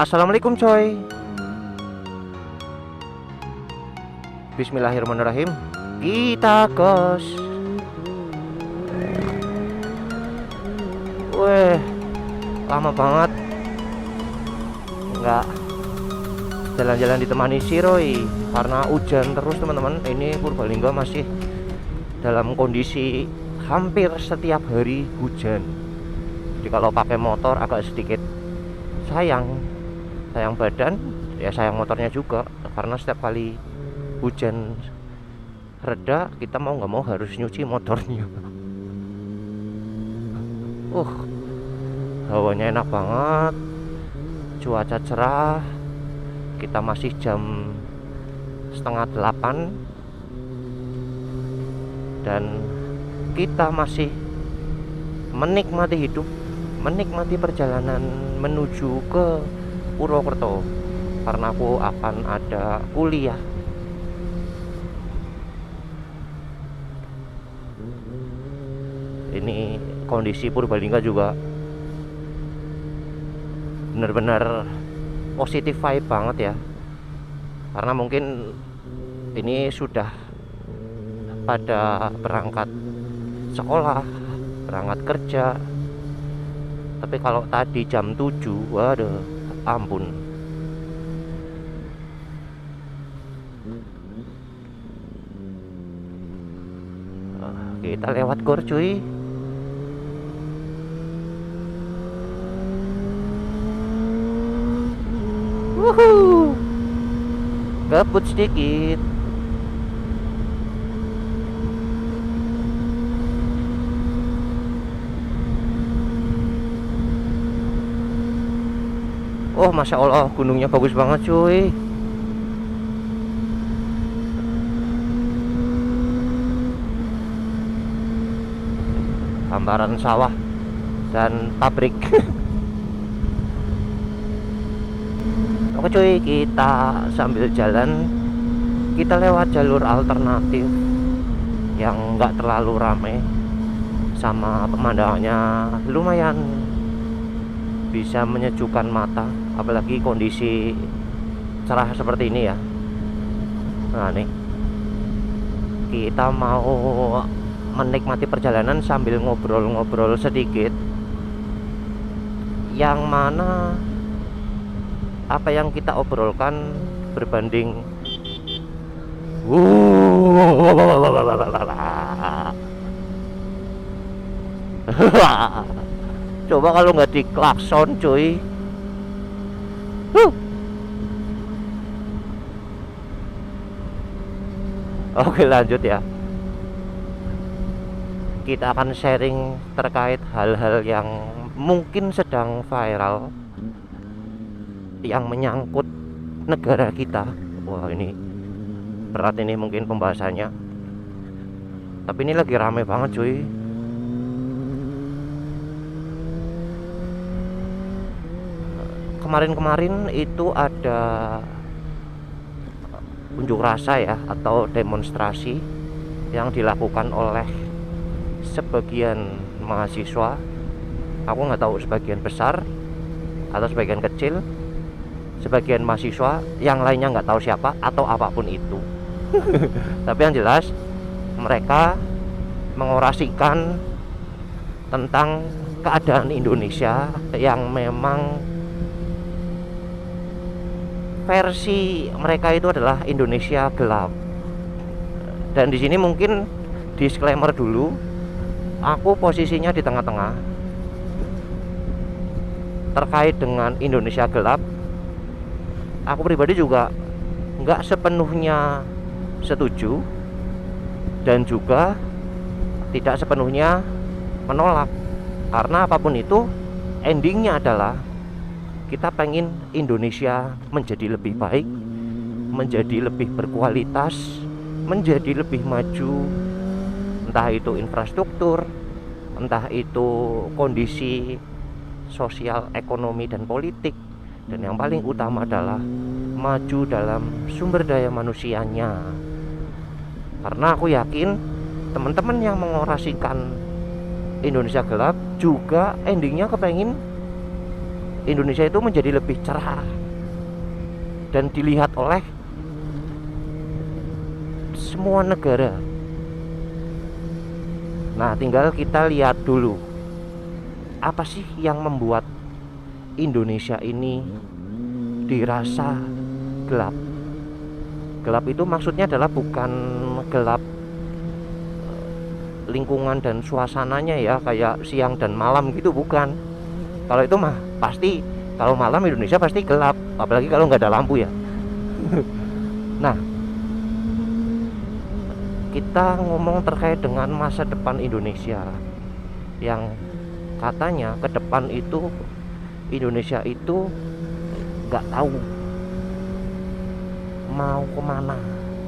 Assalamualaikum coy. Bismillahirrahmanirrahim. Kita gas. Weh, lama banget nggak jalan-jalan ditemani si Roy karena hujan terus teman-teman. Ini Purbalingga masih dalam kondisi hampir setiap hari hujan. Jadi kalau pakai motor agak sedikit sayang badan, ya sayang motornya juga, karena setiap kali hujan reda kita mau nggak mau harus nyuci motornya. Hawanya enak banget, cuaca cerah. Kita masih jam 7:30 dan kita masih menikmati hidup, menikmati perjalanan menuju ke Purwokerto karena aku akan ada kuliah. Ini kondisi Purbalingga juga benar-benar positif vibe banget ya, karena mungkin ini sudah pada berangkat sekolah, berangkat kerja. Tapi kalau tadi jam 7, waduh, ampun. Kita lewat gor cuy. Wuhuu, kebut sedikit. Oh, masya Allah, gunungnya bagus banget cuy. Hamparan sawah dan pabrik. Oke cuy, kita sambil jalan, kita lewat jalur alternatif yang nggak terlalu ramai, sama pemandangannya lumayan bisa menyejukkan mata, apalagi kondisi cerah seperti ini ya. Nah nih, kita mau menikmati perjalanan sambil ngobrol-ngobrol sedikit, yang mana apa yang kita obrolkan berbanding coba kalau nggak diklakson cuy. Oke, lanjut ya. Kita akan sharing terkait hal-hal yang mungkin sedang viral, yang menyangkut negara kita. Wah, ini berat ini mungkin pembahasannya, tapi ini lagi rame banget cuy. Kemarin-kemarin itu ada unjuk rasa ya, atau demonstrasi yang dilakukan oleh sebagian mahasiswa. Aku nggak tahu sebagian besar atau sebagian kecil, sebagian mahasiswa, yang lainnya nggak tahu siapa atau apapun itu. Tapi yang jelas mereka mengorasikan tentang keadaan Indonesia yang memang versi mereka itu adalah Indonesia gelap. Dan di sini mungkin disclaimer dulu, aku posisinya di tengah-tengah terkait dengan Indonesia gelap. Aku pribadi juga nggak sepenuhnya setuju dan juga tidak sepenuhnya menolak, karena apapun itu endingnya adalah kita pengen Indonesia menjadi lebih baik, menjadi lebih berkualitas, menjadi lebih maju, entah itu infrastruktur, entah itu kondisi sosial, ekonomi, dan politik, dan yang paling utama adalah maju dalam sumber daya manusianya. Karena aku yakin teman-teman yang mengorasikan Indonesia gelap juga endingnya kepengin Indonesia itu menjadi lebih cerah dan dilihat oleh semua negara. Nah, tinggal kita lihat dulu apa sih yang membuat Indonesia ini dirasa gelap. Gelap itu maksudnya adalah bukan gelap lingkungan dan suasananya ya, kayak siang dan malam gitu, bukan. Kalau itu mah pasti, kalau malam Indonesia pasti gelap, apalagi kalau nggak ada lampu ya. Nah, kita ngomong terkait dengan masa depan Indonesia, yang katanya ke depan itu Indonesia itu nggak tahu mau kemana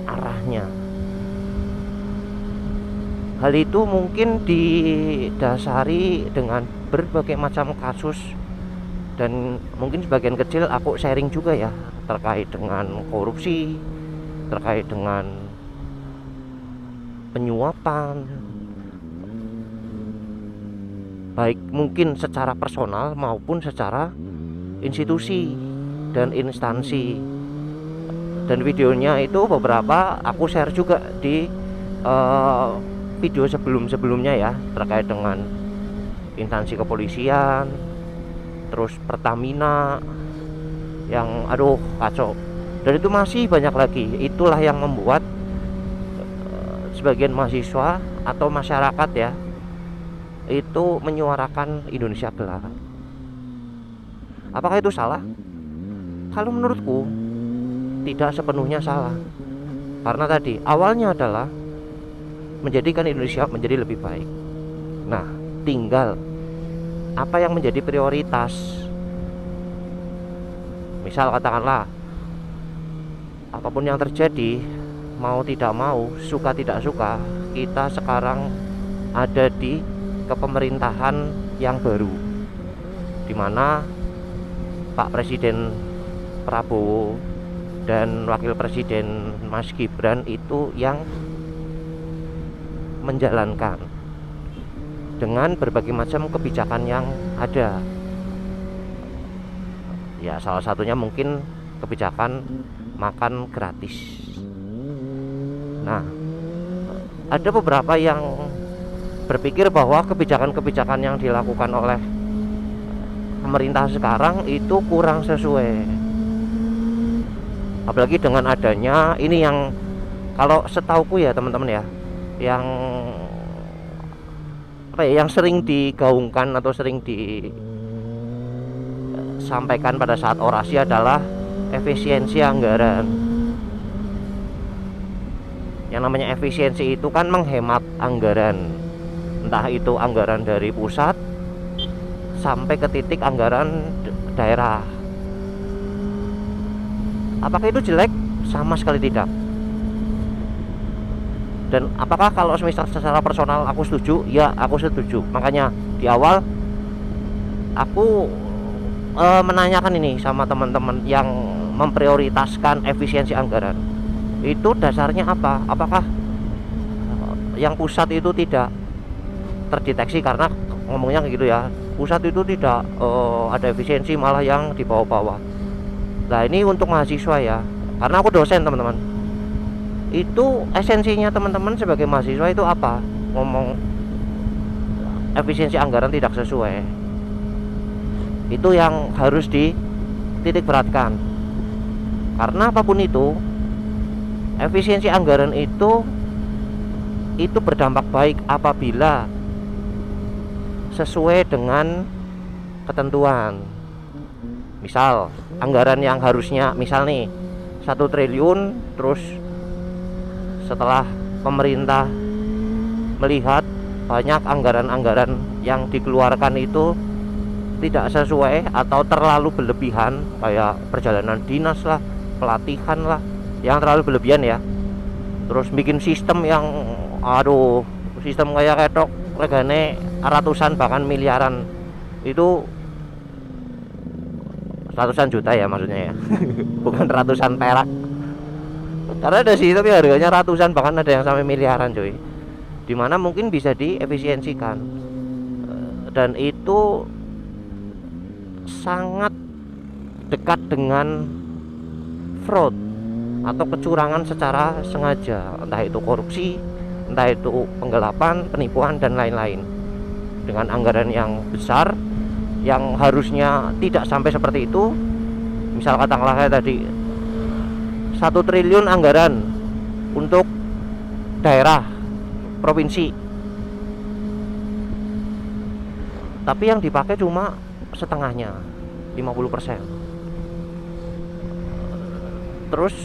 arahnya. Hal itu mungkin didasari dengan berbagai macam kasus, dan mungkin sebagian kecil aku sharing juga ya, terkait dengan korupsi, terkait dengan penyuapan, baik mungkin secara personal maupun secara institusi dan instansi. Dan videonya itu beberapa aku share juga di video sebelum-sebelumnya ya, terkait dengan instansi kepolisian, terus Pertamina yang aduh kacau, dan itu masih banyak lagi. Itulah yang membuat sebagian mahasiswa atau masyarakat ya itu menyuarakan Indonesia gelap. Apakah itu salah? Kalau menurutku tidak sepenuhnya salah, karena tadi awalnya adalah menjadikan Indonesia menjadi lebih baik. Nah, tinggal apa yang menjadi prioritas. Misal katakanlah, apapun yang terjadi, mau tidak mau, suka tidak suka, kita sekarang ada di kepemerintahan yang baru, di mana Pak Presiden Prabowo dan Wakil Presiden Mas Gibran itu yang menjalankan dengan berbagai macam kebijakan yang ada. Ya, salah satunya mungkin kebijakan makan gratis. Nah, ada beberapa yang berpikir bahwa kebijakan-kebijakan yang dilakukan oleh pemerintah sekarang itu kurang sesuai. Apalagi dengan adanya ini yang, kalau setauku ya teman-teman ya, yang apa ya, yang sering digaungkan atau sering disampaikan pada saat orasi adalah efisiensi anggaran. Yang namanya efisiensi itu kan menghemat anggaran, entah itu anggaran dari pusat sampai ke titik anggaran daerah. Apakah itu jelek? Sama sekali tidak. Dan apakah kalau semisal secara personal aku setuju? Ya, aku setuju. Makanya di awal aku menanyakan ini sama teman-teman yang memprioritaskan efisiensi anggaran. Itu dasarnya apa? Apakah yang pusat itu tidak terdeteksi? Karena ngomongnya kayak gitu ya, pusat itu tidak ada efisiensi, malah yang di bawah-bawah. Nah, ini untuk mahasiswa ya, karena aku dosen teman-teman. Itu esensinya teman-teman sebagai mahasiswa itu apa? Ngomong efisiensi anggaran tidak sesuai, itu yang harus dititik beratkan. Karena apapun itu, efisiensi anggaran itu berdampak baik apabila sesuai dengan ketentuan. Misal anggaran yang harusnya misal nih 1 triliun, terus setelah pemerintah melihat banyak anggaran-anggaran yang dikeluarkan itu tidak sesuai atau terlalu berlebihan, kayak perjalanan dinas lah, pelatihan lah, yang terlalu berlebihan ya, terus bikin sistem yang aduh, sistem kayak ketok regane ratusan bahkan miliaran, itu ratusan juta ya maksudnya ya bukan ratusan perak, karena ada sih tapi harganya ratusan bahkan ada yang sampai miliaran cuy, dimana mungkin bisa diefisiensikan. Dan itu sangat dekat dengan fraud atau kecurangan secara sengaja, entah itu korupsi, entah itu penggelapan, penipuan, dan lain-lain, dengan anggaran yang besar yang harusnya tidak sampai seperti itu. Misal katakanlah kayak tadi 1 triliun anggaran untuk daerah provinsi, tapi yang dipakai cuma setengahnya, 50%. Terus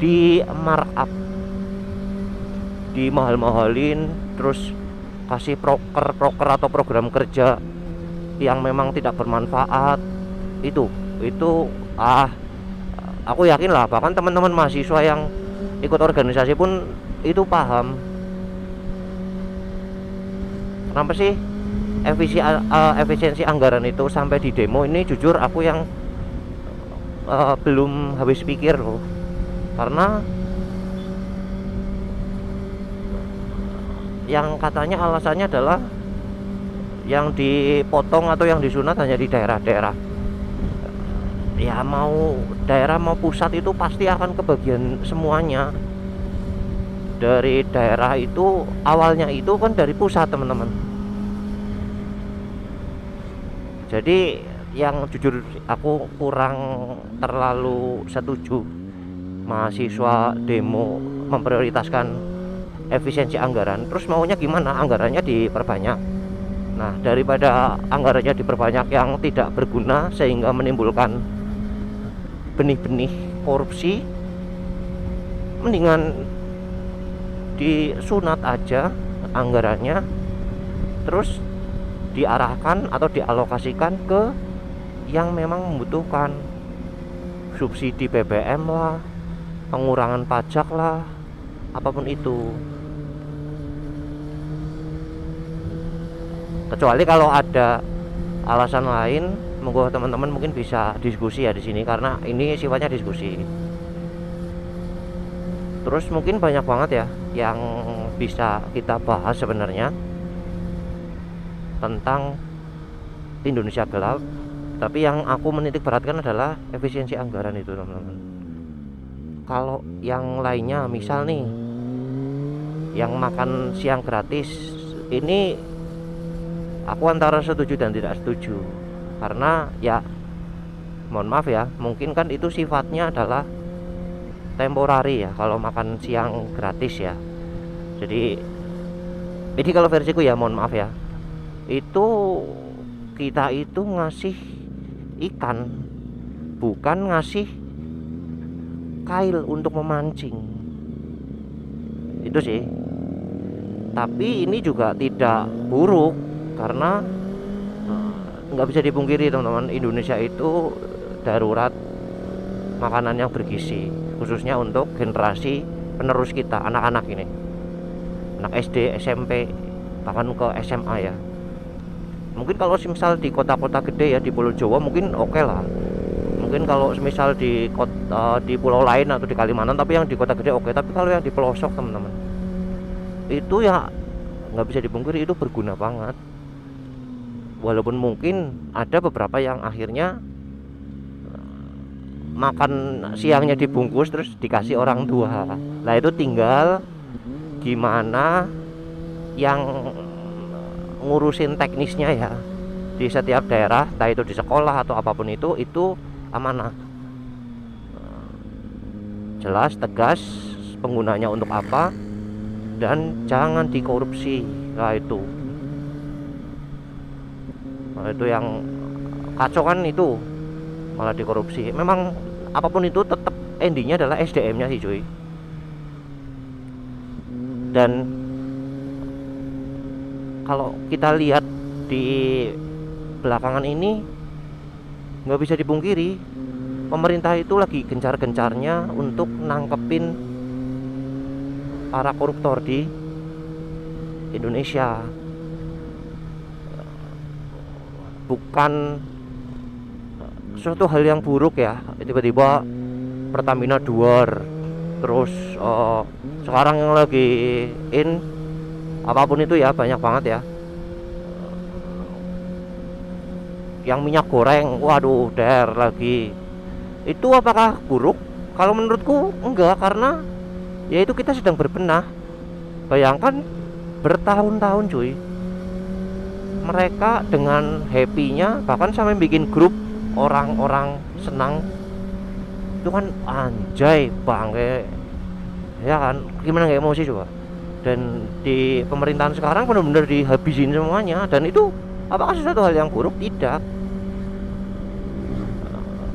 di markup, di mahal-mahalin, terus kasih proker atau program kerja yang memang tidak bermanfaat. Itu aku yakin lah, bahkan teman-teman mahasiswa yang ikut organisasi pun itu paham. Kenapa sih efisiensi anggaran itu sampai di demo ini? Jujur aku yang belum habis pikir loh, karena yang katanya alasannya adalah yang dipotong atau yang disunat hanya di daerah-daerah. Ya mau daerah mau pusat itu pasti akan kebagian semuanya. Dari daerah itu awalnya itu kan dari pusat, teman-teman. Jadi yang jujur aku kurang terlalu setuju mahasiswa demo memprioritaskan efisiensi anggaran. Terus maunya gimana? Anggarannya diperbanyak. Nah, daripada anggarannya diperbanyak yang tidak berguna sehingga menimbulkan benih-benih korupsi, mendingan disunat aja anggarannya, terus diarahkan atau dialokasikan ke yang memang membutuhkan. Subsidi BBM lah, pengurangan pajak lah, apapun itu. Kecuali kalau ada alasan lain, monggo teman-teman mungkin bisa diskusi ya di sini, karena ini sifatnya diskusi. Terus mungkin banyak banget ya yang bisa kita bahas sebenarnya tentang Indonesia gelap. Tapi yang aku menitik beratkan adalah efisiensi anggaran itu, teman-teman. Kalau yang lainnya, misal nih yang makan siang gratis, ini aku antara setuju dan tidak setuju. Karena ya mohon maaf ya, mungkin kan itu sifatnya adalah temporari ya, kalau makan siang gratis ya. Jadi ini kalau versiku ya, mohon maaf ya, itu kita itu ngasih ikan, bukan ngasih kail untuk memancing. Itu sih. Tapi ini juga tidak buruk, karena nggak bisa dipungkiri teman-teman, Indonesia itu darurat makanan yang bergizi, khususnya untuk generasi penerus kita, anak-anak ini, anak SD, SMP, bahkan ke SMA ya. Mungkin kalau misal di kota-kota gede ya, di Pulau Jawa mungkin oke lah. Mungkin kalau misal di pulau lain atau di Kalimantan, tapi yang di kota gede oke. Tapi kalau yang di pelosok, teman-teman, itu ya nggak bisa dipungkiri itu berguna banget. Walaupun mungkin ada beberapa yang akhirnya makan siangnya dibungkus terus dikasih orang tua. Nah itu tinggal gimana yang ngurusin teknisnya ya di setiap daerah, entah itu di sekolah atau apapun itu amanah, jelas, tegas penggunanya untuk apa, dan jangan dikorupsi. Nah itu yang kacau kan, itu malah dikorupsi. Memang apapun itu tetap endingnya adalah SDM-nya sih cuy. Dan kalau kita lihat di belakangan ini, nggak bisa dipungkiri pemerintah itu lagi gencar-gencarnya untuk nangkepin para koruptor di Indonesia. Bukan suatu hal yang buruk ya, tiba-tiba Pertamina duar, terus sekarang yang lagi in apapun itu ya, banyak banget ya, yang minyak goreng, waduh der lagi. Itu apakah buruk? Kalau menurutku enggak, karena ya itu kita sedang berbenah. Bayangkan bertahun-tahun cuy, mereka dengan happy-nya bahkan sampai bikin grup orang-orang senang. Itu kan anjay bangke, ya kan, gimana nggak emosi coba. Dan di pemerintahan sekarang benar-benar dihabisin semuanya, dan itu apakah sesuatu hal yang buruk? Tidak.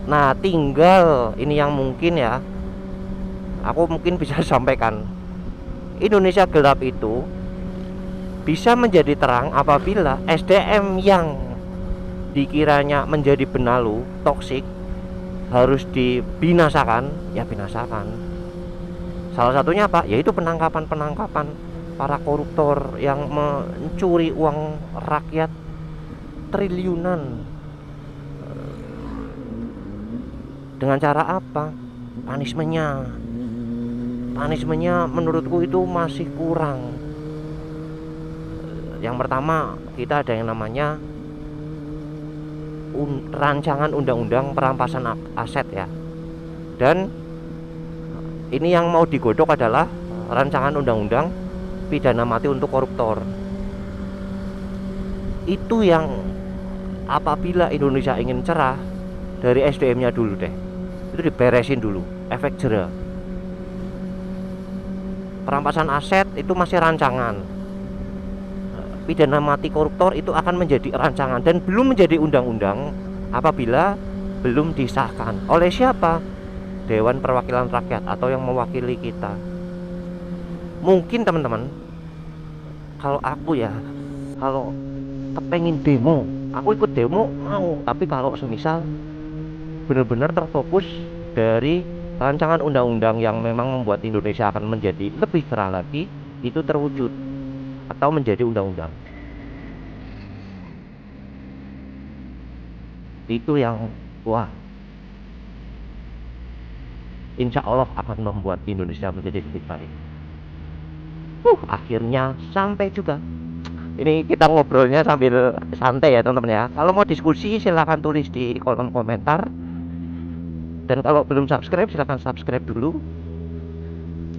Nah, tinggal ini yang mungkin ya aku mungkin bisa sampaikan, Indonesia gelap itu bisa menjadi terang apabila SDM yang dikiranya menjadi benalu, toksik, harus dibinasakan, ya binasakan. Salah satunya apa? Yaitu penangkapan para koruptor yang mencuri uang rakyat triliunan. Dengan cara apa? Punishmentnya menurutku itu masih kurang. Yang pertama, kita ada yang namanya rancangan undang-undang perampasan aset ya. Dan ini yang mau digodok adalah rancangan undang-undang pidana mati untuk koruptor. Itu yang apabila Indonesia ingin cerah, dari SDM-nya dulu deh, itu diberesin dulu, efek jera. Perampasan aset itu masih rancangan, pidana mati koruptor itu akan menjadi rancangan dan belum menjadi undang-undang apabila belum disahkan oleh siapa? Dewan Perwakilan Rakyat atau yang mewakili kita. Mungkin teman-teman, kalau aku ya, kalau kepengen demo, aku ikut demo mau. Tapi kalau semisal benar-benar terfokus dari rancangan undang-undang yang memang membuat Indonesia akan menjadi lebih cerah lagi, itu terwujud atau menjadi undang-undang, itu yang wah, insya Allah akan membuat Indonesia menjadi lebih baik. Akhirnya sampai juga. Ini kita ngobrolnya sambil santai ya teman-teman ya. Kalau mau diskusi silahkan tulis di kolom komentar. Dan kalau belum subscribe silahkan subscribe dulu.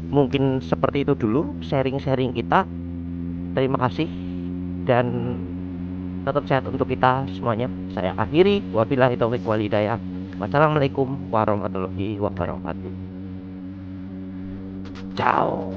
Mungkin seperti itu dulu sharing-sharing kita. Terima kasih dan tetap sehat untuk kita semuanya. Saya akhiri, wabillahi taufiq wal hidayah. Wassalamualaikum warahmatullahi wabarakatuh. Ciao.